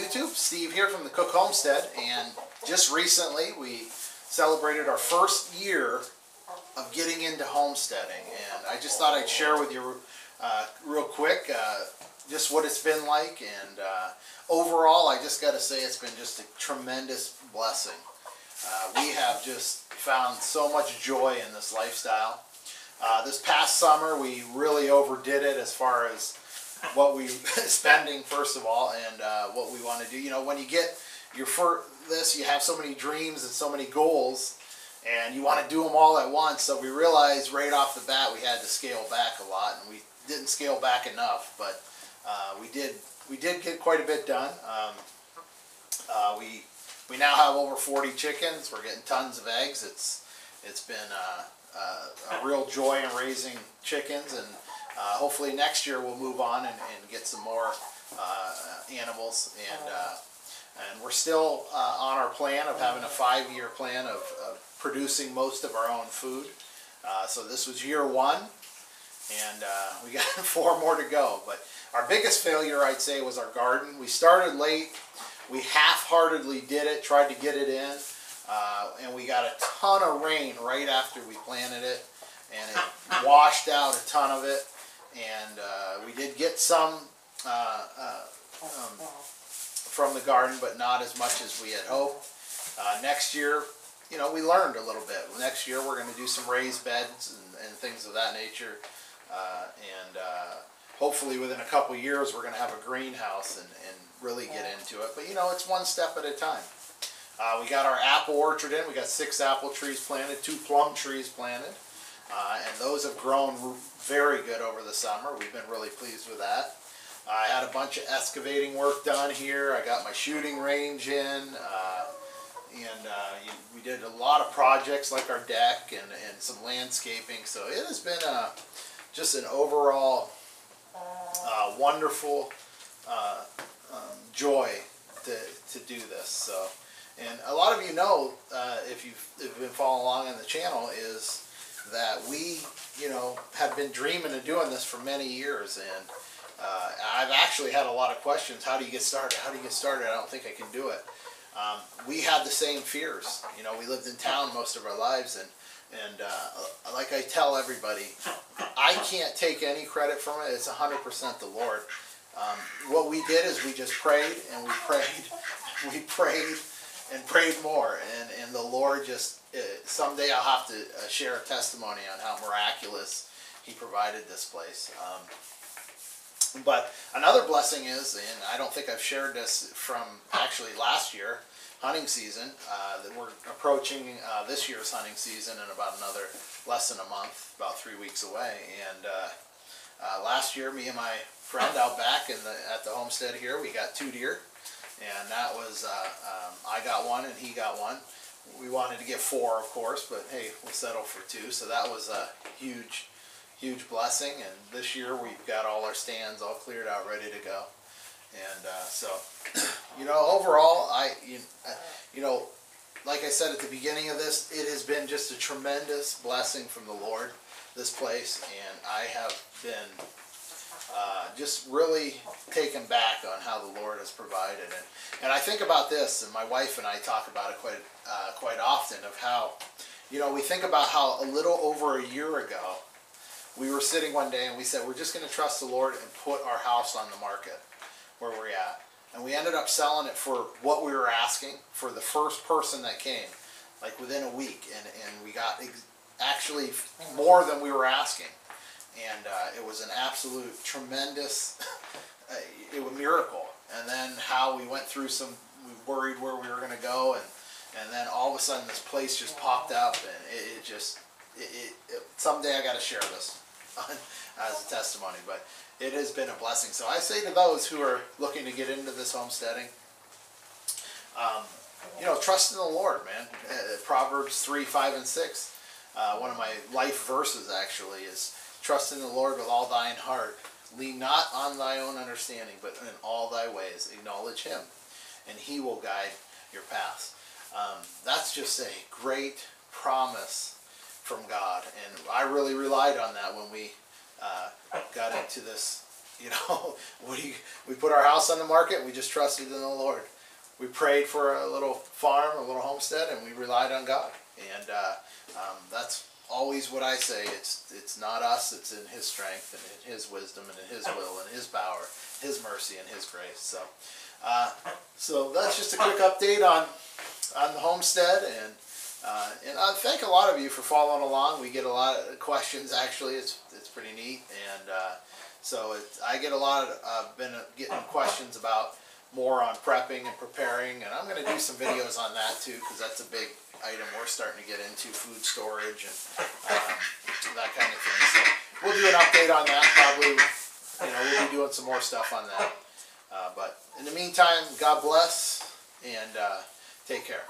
YouTube, Steve here from the Cook Homestead, and just recently we celebrated our first year of getting into homesteading, and I just thought I'd share with you real quick just what it's been like, and overall I just got to say it's been just a tremendous blessing. We have just found so much joy in this lifestyle. This past summer we really overdid it as far as what we spending, first of all, and what we want to do. You know, when you get your you have so many dreams and so many goals, and you want to do them all at once. So we realized right off the bat we had to scale back a lot, and we didn't scale back enough, but we did get quite a bit done. We now have over 40 chickens. We're getting tons of eggs. It's been a real joy in raising chickens, and hopefully next year we'll move on and get some more animals, and we're still on our plan of having a 5-year plan of producing most of our own food. So this was year 1, and we got 4 more to go. But our biggest failure, I'd say, was our garden. We started late. We half-heartedly did it, tried to get it in, and we got a ton of rain right after we planted it, and it washed out a ton of it. And we did get some from the garden, but not as much as we had hoped. Next year, you know, we learned a little bit. Next year we're going to do some raised beds and things of that nature, and hopefully within a couple years we're going to have a greenhouse and really get into it. But you know, it's one step at a time. We got our apple orchard in. We got 6 apple trees planted, 2 plum trees planted. And those have grown very good over the summer. We've been really pleased with that. I had a bunch of excavating work done here. I got my shooting range in, we did a lot of projects like our deck and some landscaping. So it has been just an overall wonderful joy to do this. So, and a lot of you know, if you've been following along on the channel, is that we, you know, have been dreaming of doing this for many years, and I've actually had a lot of questions. How do you get started? How do you get started? I don't think I can do it. We had the same fears. You know, we lived in town most of our lives, and like I tell everybody, I can't take any credit from it. It's 100% the Lord. What we did is we just prayed, and we prayed and prayed more, and the Lord just, someday I'll have to share a testimony on how miraculous He provided this place. But another blessing is, and I don't think I've shared this from actually last year, hunting season, that we're approaching this year's hunting season in about less than a month, about 3 weeks away. And last year, me and my friend out back at the homestead here, we got 2 deer. And that was, I got 1 and he got 1. We wanted to get 4, of course, but hey, we'll settle for 2. So that was a huge blessing. And this year we've got all our stands all cleared out, ready to go. And so, you know, overall, you know, like I said at the beginning of this, it has been just a tremendous blessing from the Lord, this place, and I have been just really taken back on how the Lord has provided. And I think about this, and my wife and I talk about it quite often, of how, you know, we think about how a little over a year ago, we were sitting one day and we said, we're just going to trust the Lord and put our house on the market where we're at. And we ended up selling it for what we were asking for the first person that came, like within a week. And we got actually more than we were asking. And it was an absolute tremendous miracle. And then how we went through we worried where we were going to go, and then all of a sudden this place just popped up, and someday I got to share this as a testimony, but it has been a blessing. So I say to those who are looking to get into this homesteading, you know, trust in the Lord, man. Proverbs 3, 5, and 6. One of my life verses actually is, trust in the Lord with all thine heart. Lean not on thy own understanding, but in all thy ways acknowledge Him, and He will guide your paths. That's just a great promise from God, and I really relied on that when we got into this You know, we put our house on the market and we just trusted in the Lord. We prayed for a little farm, a little homestead, and we relied on God. And that's always what I say. It's not us. It's in His strength and in His wisdom and in His will and His power, His mercy and His grace. So that's just a quick update on the homestead, and I thank a lot of you for following along. We get a lot of questions. Actually, it's pretty neat, and I get a lot of been getting questions about more on prepping and preparing, and I'm going to do some videos on that too, because that's a big item we're starting to get into, food storage and that kind of thing. So we'll do an update on that probably. We'll be doing some more stuff on that. But in the meantime, God bless, and take care.